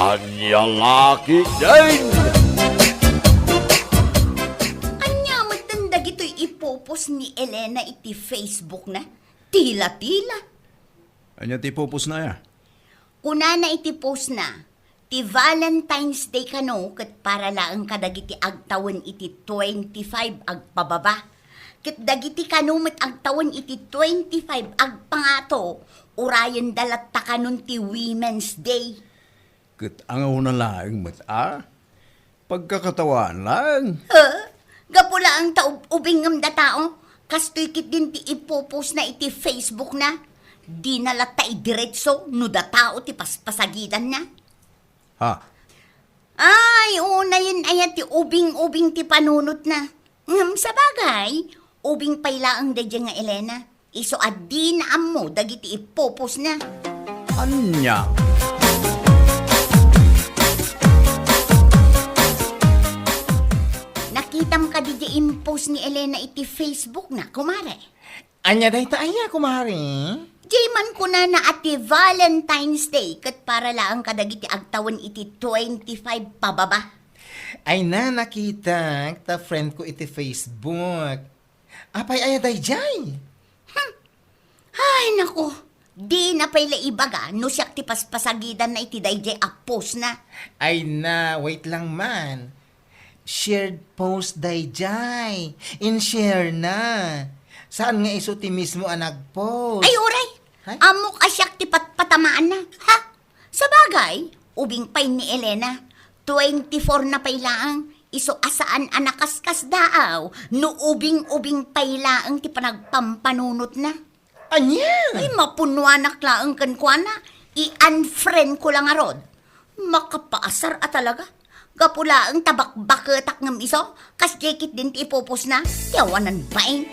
Anya laki din! Anya matanda gito'y ipopos ni Elena iti Facebook na. Tila-tila. Anya ti pupus na ya? Kuna na iti post na. Ti Valentine's Day kano kat para laang kadagiti agtawan iti 25 agpababa. Kat dagiti kano met agtawan iti 25 agpangato. Urayan dalat ta kanon ti Women's Day. Kat angaw na lang pagkakatawan lang. Gapula ang taubing ng datao. Kastoy kit din ti ipopos na iti Facebook na. Di nalata idiretso no datao ti paspasagidan na. Ha? Ay, una yun ayan ti ubing-ubing ti panunot na. Sa bagay, ubing payla ang dadya nga Elena. Iso adi na mo dagiti ipopos na. Anya? Nakitam ka di impos ni Elena iti Facebook na, kumare. Anya day ta aya, kumari. Jayman ko na ati Valentine's Day kat para lang kadagiti agtawan iti 25 pababa. Ay na, nakita, ta friend ko iti Facebook. Apay aya day jay. Ay, naku. Di na pala ibaga no siyak ti paspasagidan na iti dayjay apos na. Ay na, wait lang man. Shared post day jay. In-share na. Saan nga iso ti mismo ang nag-post? Ay, oray. Hay? Amok asyak ti patpatamaan na. Ha? Sa bagay, ubing pay ni Elena. 24 na paylaang. Iso asaan anakaskas daaw. No ubing-ubing paylaang ti panagpampanunot na. Anya? Ay, mapunuanak laang kan kwa na. I-unfriend ko lang arod. Makapaasar at talaga. Gapula ang tabak-baketak ng iso. Kas jekit din ti ipopos na. Yawanan ba eh?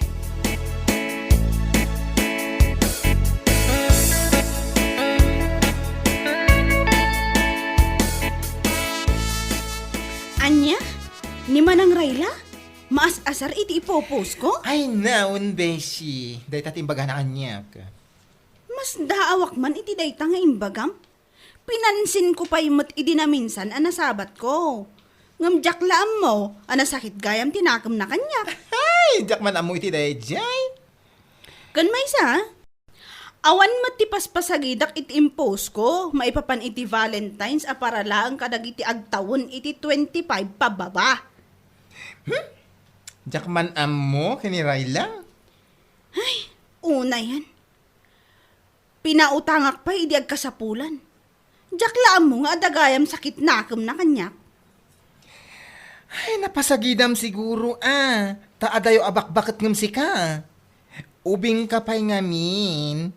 Anya? Ni Manang Rayla? Maas-asar iti ipopos ko? Ay naon, Beshi. Day tatimbaga na kanya ka. Mas daawak man iti dayta nga imbagam. Pinansin ko pa imot idi na minsan anasabat ko. Ngamjak laam mo, anasakit gayam tinakam na kanya. Ay, jak man amo iti day jay. Kan may sa? Awan matipaspasagidak iti impose ko, maipapan iti Valentine's a para lang kadag iti agtawon iti 25 pababa. Jak man amo, kini Rayla. Una yan. Pinautangak pa idi agkasapulan. Diyak laam mo nga adagayam sakit nakam na kanya. Ay, napasagidam siguro Taadayo abak-bakit ngam si ka. Ubing ka pa'y ngamin.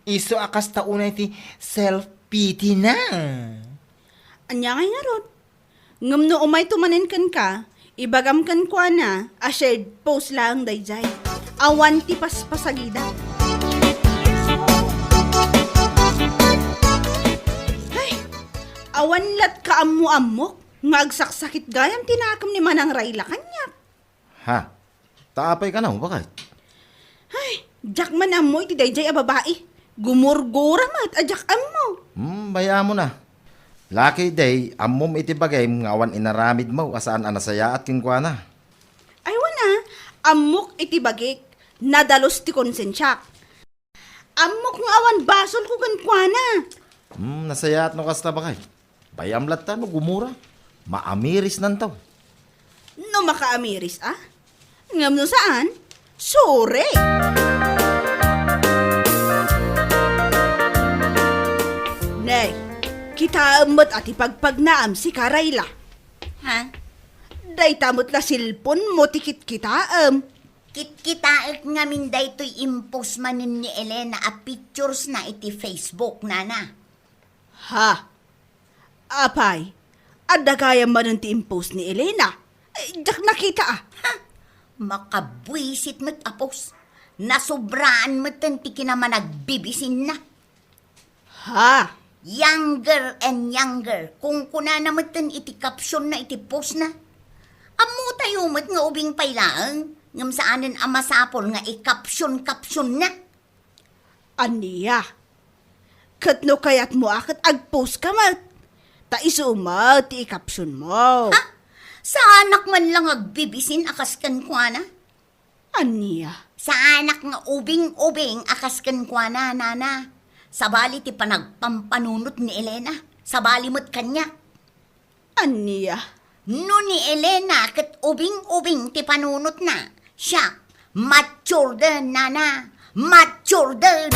Iso akas taunay ti self-pity na. Anya ngay nga ron. Ngam no umay tumanin kan ka, ibagam kan kwa na, a shared post lang dayjay. Awan ti paspasagida. Ay, awan lat ka ammo-ammok, ngagsaksakit gayam tinakam ni Manang Rayla kanya. Ha? Taapay ka na mo, bakit? Ay, jak man ammo iti dayjay a babae. Gumurgura mat, ajak ammo. Baya mo na. Lucky day, amom iti bagay nga awan inaramid mo asaan anasaya at kinkwa na. Ay wana, amok iti bagik, nadalos ti konsensyak. Amok nga awan basol ko kan kuana. Nasaya at no kasta bakay. Bayam latta no gumura. Maamiris nantaw. No makaamiris Ngam no saan? Sore. Nay, kita amot at ipagpagnaam si Karayla. Ha? Day tamot la silpon mo tikit kita Kit-kitaek nga min daytoy impos manin ni Elena a pictures na iti Facebook, nana. Ha? Apay, adagayam man ti impose ni Elena. Jak nakita Makabwisit mo't apos. Nasubraan mo't ti kinaman nagbibisin na. Ha? Younger and younger. Kung kuna na mo't iti caption na iti post na. Amo tayo mo't nga ubing pailaang. Ngam saanin amasapol nga i-caption na. Aniya? Katno kayat mo akat agpost ka mat. Ta isuma, ti ikapsyon mo. Ha? Sa anak man lang agbibisin akas kan kwa na? Anya? Sa anak nga ubing-ubing akas kan kwa na, nana. Sabali ti panagpampanunot ni Elena. Sabali mo't kanya. Anya? No ni Elena kat ubing-ubing ti panunot na. Siya, mature din, nana. Mature din.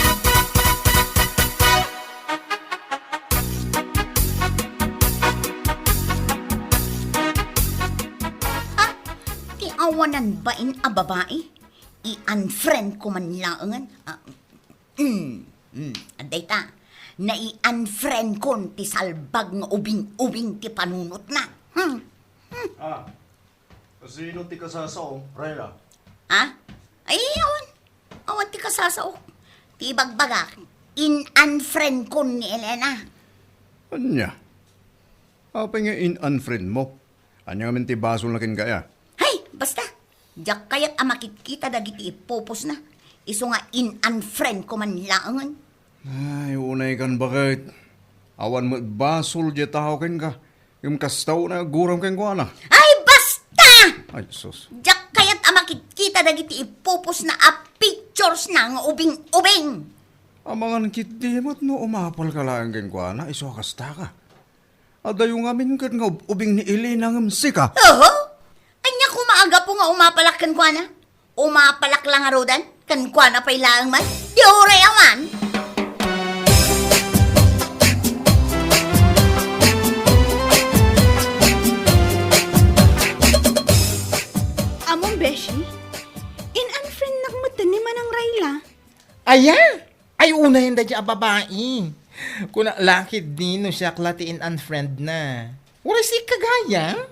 Ah, ti awanan ba in a babae? I-unfriend ko man laangan. Aday ta. Na i-unfriend ko ti salbag nga ubing-ubing ti panunot na. Ah, sino ti kasasaw, Rayla? Ha? Ay, awan. Awan ti kasasao. Ti bagbagak. In-unfriend ko ni Elena. Anya? Apa nga in-unfriend mo? Anya nga ti basol na kin kaya? Hay, basta. Diyak kayat makikita dagiti ipopos na. Iso nga in-unfriend ko man laangan. Ay, unay kan bakit? Awan mo basol di tao kin ka. Yung kastaw na guram kin ko ana. Ay, basta! Ay, sus. Diyak kayat makikita dagiti ipopos na pictures na nga ubing-ubing. Amangan kit di mo't no umapal ka lang kin ko ana. Iso kasta ka. Adayo nga min kat nga ubing ni Elena ng sika. Oho? Anya ko maaga po nga umapalak kan kwa na? Umapalak lang nga rodan? Kan kwa na pa'y laang man? Di oray awan? Among beshi? In-unfriend nakmatan ni Manang Rayla. Aya! Ay, una yun dadya a babae. Kung lakid din no siya klatiin unfriend na. Wala si kagaya.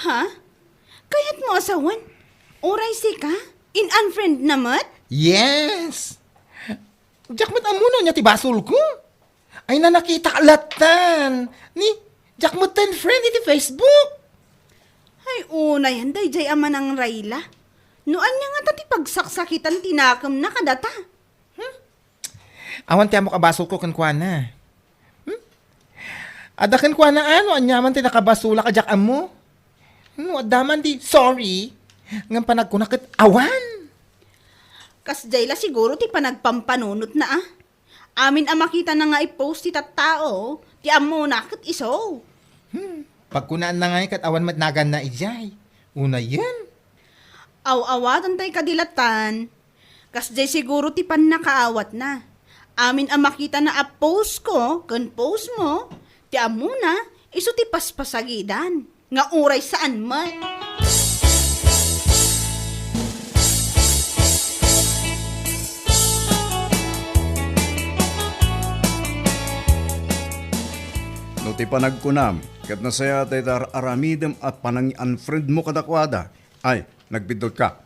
Ha? Kayat mo asawan? Oray si ka? In-unfriend namat? Yes! Jack mat amuno niya ti basol ko. Ay na nakita kalatan. Ni, Jack mat ten friend iti Facebook. Ay, una yan, dayjay ama ng Rayla. Noan niya nga tati pagsaksakitan tinakam na kadata. Awan ti amo kabasol ko kankwa na. Ada kankwa na ano, anyaman ti nakabasula ka Jack amo. Adaman di, sorry. Ngam panagkunakit awan. Kas jayla siguro ti panagpampanunot na ah. Amin ang makita na nga i-post ti tattao, ti amo na kat iso. Pagkunaan na nga kat awan matnagan na ijay. Una yan. Aw-awatan tay kadilatan. Kas jay siguro ti pan nakaawat na. Amin ang makita na a-post ko, kan post mo, ti amo na, iso ti paspasagidan. Nga uray saan man. No ti panagkunam, kat nasaya tayo aramidem at panang unfriend mo kadakwada. Ay, nagbidot ka.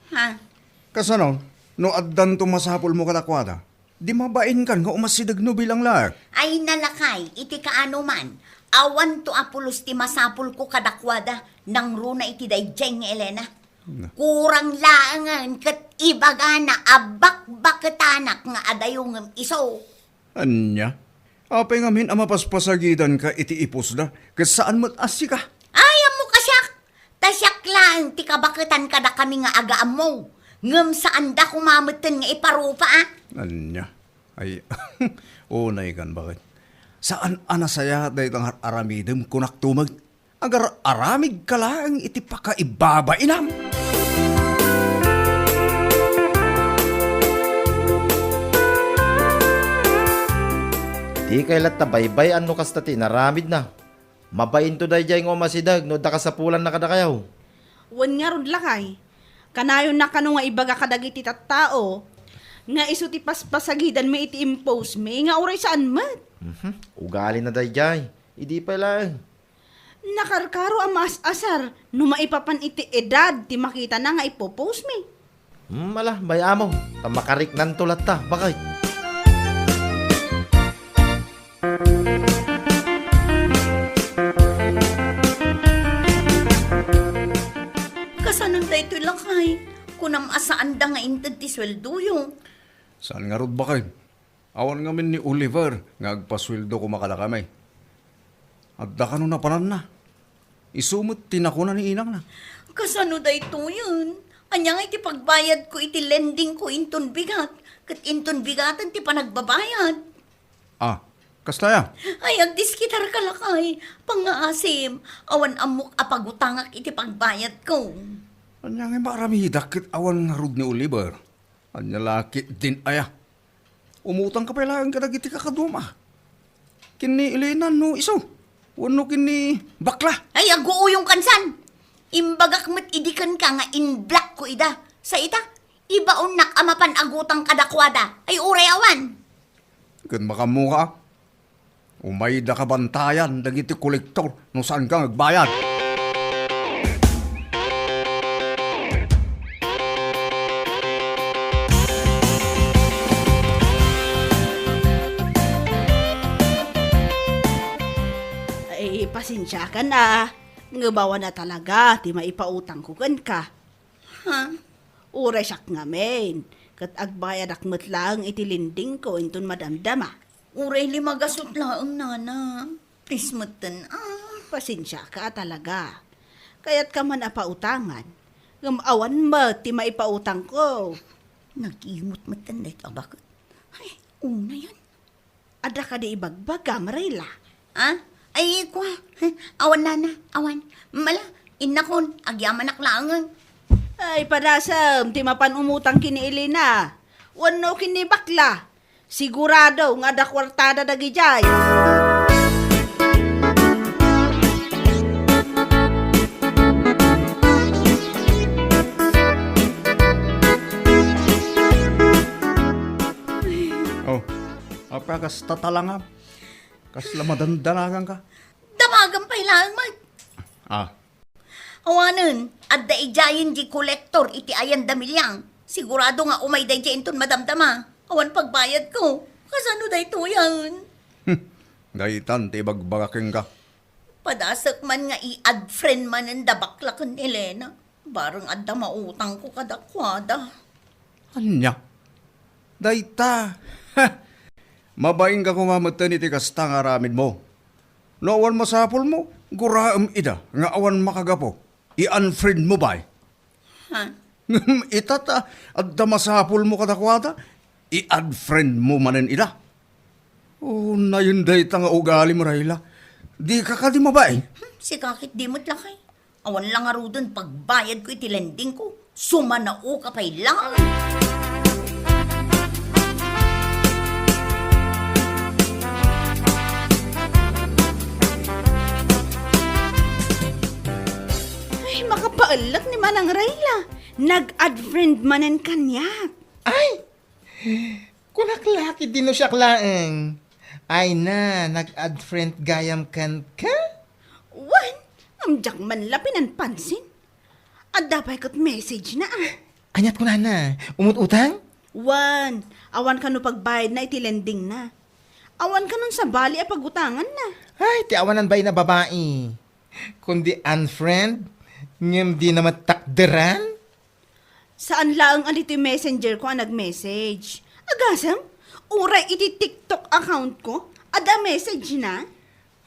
Ha? Kasano, no addan to masapol mo kadakwada, di mabain kan nga umasidag no bilang lag. Ay nalakay, iti kaano man. Awan to apulos ti masapul ko kadakwada nang runa iti dayjay nga Elena. Kurang laangan kat ibaga na abak-baketanak nga adayong iso. Anya? Apay ngamin ang mapaspasagidan ka iti ipos na, kat saan mo't asika? Ayam mo kasyak. Tasyak lang ti kabaketan kada kami nga agaam mo. Ngem saan da kumameten nga iparupa ah. Anya? Ay, unay kan bakit? Saan anasaya dahi tang aramidem kunak tumag? Agar aramig ka lang iti pakaibaba inam. Di kailat na baybay ano kasta ti naramid na. Mabain to dayjay ngo masidag no da kasapulan na kadakayaw. Wan nga rod lakay. Kanayon na kano nga ibaga kadagiti tattao. Nga iso ti paspasagidan may iti impose may nga uray saan mat. Ugali na dayjay. Idi pa lang. Nakarkaro ang asar no maipapan iti edad ti makita na nga ipopost me. Mala, bayamo. Tamakarik nan tulat ta. Bakit? Kasanon da ito lakay. Kunam asaan da nga inted ti sweldo yung. Saan nga rod bakit? Awan ngamin ni Oliver, nga agpaswildo ko makalakamay. Adda ka na panan na. Isumot tinakuna ni inang na. Kasano da ito yun? Anya nga iti pagbayad ko iti lending ko inton bigat. Kat inton bigatan ti panagbabayad. Ah, kastaya. Ay, agdiskitar ka lakay. Pangaasim, awan amok apagutangak iti pagbayad ko. Anya nga marami dakit awan nga rod ni Oliver. Anya laki din aya. Umutang ka pa lang ka dagiti kakaduma. Kini Elena no iso. Wano kini bakla. Ay, aguo yung kansan. Imbagak mat idikan ka nga in black ko ida. Sa ita, ibaon nak amapan agutang kadakwada. Ay, uray awan. Kun makamuka. Umay da ka bantayan dagiti kolektor no saan ka nagbayad. Ay, pasensya ka na. Ngabawa na talaga, ti maipautang ko kan ka. Ha? Uray siyak nga men. Kat agbayad akmat lang itilinding ko inton madamdama. Uray lima gasot laang nana. Please matan. Pasensya ka talaga. Kaya't ka man apautangan. Ngamawan mo, ti maipautang ko. Nag-imot matan dahit abakot. Ay, una yan. Ada ka di ibagbaga, Marayla. Ha? Ay, kwa. Awan nana, awan. Mala, inakon, agyaman aklangan. Ay, padasam, ti mapan umutang kini Elena. Wano kini bakla. Sigurado nga da kwartada dagi jay. Oh, apa kas tatalangam? Kas lamadandanagan ka? Damagan pa ilang mag. Ah, Awanan, at da ijayin di kolektor iti ayan damilyang. Sigurado nga umay da inton madamdama. Awan pagbayad ko. Kasano da ito yan? daitan ti bagbagaking ka. Padasak man nga i-add friend man ang dabaklakan ni Elena. Barang adda mautang ko kadakwada. Anya? Daita. Mabaing ka kumamatan iti kasta nga aramid mo. No awan masapol mo, guraam ida, nga awan makagapo. I-unfriend mo ba? Ha? Itata, adda masapol mo kadakwada, i-add friend mo manen ida. Oh, na yun dayta nga ugali mo, Rayla. Di ka ka di mabay. Si kakit di mo't lakay. Awan lang nga rudon pagbayad ko iti lending ko. Sumanao ka pa'y lang. Ay, makapaalat ni Manang Rayla. Nag-add friend manen kanyak. Ay! Kunaklaki din no siya klaeng. Ay na, nag-add friend gayam kan ka? Wan, amjak man lapinan pansin. At dapat kat message na ah. Anyat ko na, umut-utang? Wan, awan ka no pagbayad na itilending na. Awan ka nun sa bali a pagutangan na. Ay, ti awanan ba na babae? Kundi unfriend, ngem di na matakderan? Saan laang alito yung messenger ko ang nag-message? Agasam, uray iti TikTok account ko, ada message na.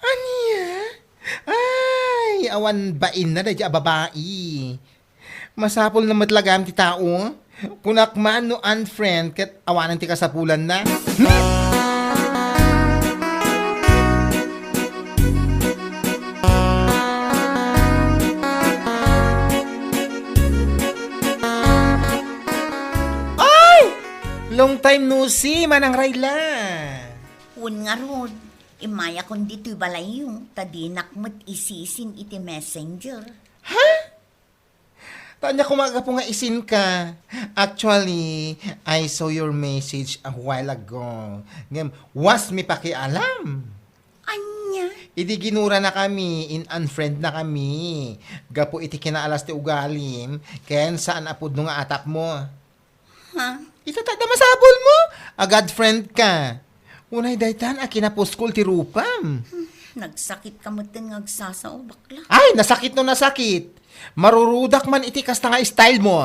Aniya? Ay, awan bain na dahil babae. Masapol na matlagam ti tao. Kunakman no unfriend kat awanan ti kasapulan na. Ay! Long time no see, Manang Rayla. Un nga rod. Imaya kon dito'y balayo. Tadinak mo't isisin iti messenger. Tanya kumaga po nga isin ka. Actually, I saw your message a while ago. Ngem, was mi pakialam. Anya? Idi ginura na kami, in-unfriend na kami. Gapo iti kinaalas ti ugalim, ken saan apod no nga atap mo. Ha? Itatada masabol mo, agad friend ka. Unay daytan, kinapuskol ti rupam. Nagsakit ka mo't din ngagsasaw, bakla. Ay, nasakit no nasakit. Marurudak man iti kasta nga style mo.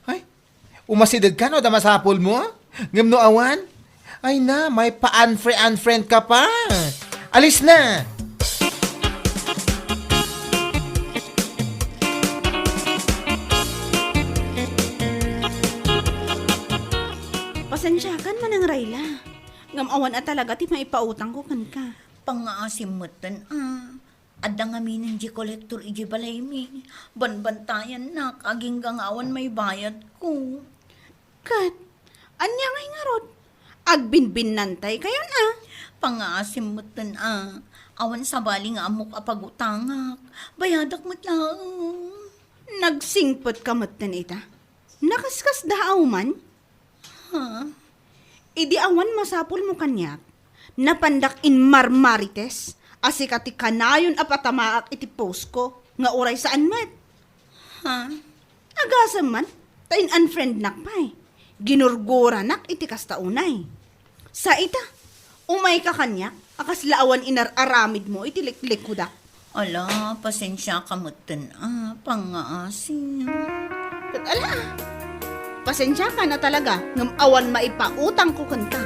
Ay, umasidag ka no, damasapol mo? Ngem no awan? Ay na, may pa-unfriend ka pa. Alis na! Pasensyakan manang Rayla. Ngamawan at talaga ti maipautang ko kan ka. Pangasimutan Adda nga minin di kolektor iji balay mi. Banbantayan na kaging gangawan may bayad ko. Kat, anya ngay nga rod. Agbinbin nantay kayo na. Pangasimutan awan sa bali nga amok apagutangak. Bayadak mo't lang. Nagsingpot ka matan ita. Nakaskas daaw man. Ha? Idi awan masapul mo kanyak. Napandak in marmarites. Asikati kanayon apatamaak iti post ko. Nga oray saan mat. Ha? Agasam man. Tain unfriend nak pa'y. Ginurgura nak iti kastaunay. Sa ita, umay ka kanyak. Akas laawan inararamid mo iti liklik-kudak. Ala, pasensya ka mutan pangaasim. Kat ala, pasensya ka na talaga. Ngamawan maipautang ko kanta.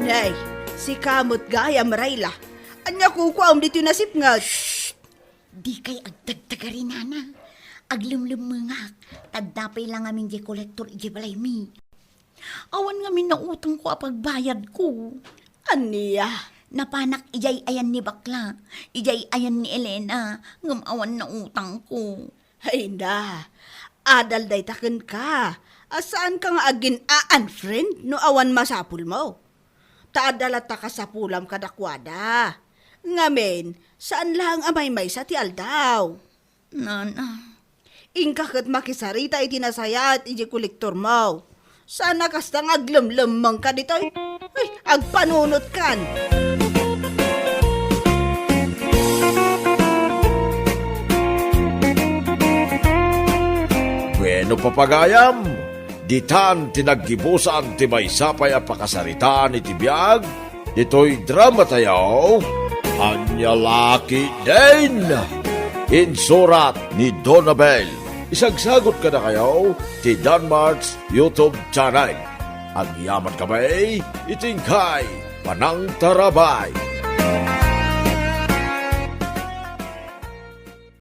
Nay, si kamot gaya Marayla. Anya kukuam dito nasip nga. Di kay agdagdagarin nana. Aglumlumungak. Tagdapay lang amin di kolektor iji balay mi. Awan nga min nautang ko apagbayad ko. Aniya, Napanak ijay ayan ni bakla. Ijay ayan ni Elena. Ngamawan na utang ko. ay na. Adal day taken ka. Asaan ka nga agin friend no awan masapul mo? Taadala ta ka sa pulam kadakwada. Ngamen, saan lang amay may sa ti aldaw? Nana. Ingka kat makisarita iti nasaya at iti kolektor mo. Sana kastang aglamlamang ka dito. Ay, agpanunot kan. Bueno papagayam, ditan tinaggibusan ti may sapay a pakasaritaan iti biyag, dito'y drama tayo, Anya Laki din! Insurat ni Donabel. Isagsagot ka na kayo ti Danmarks YouTube channel. Ang yaman kamay, itingkay, panang tarabay.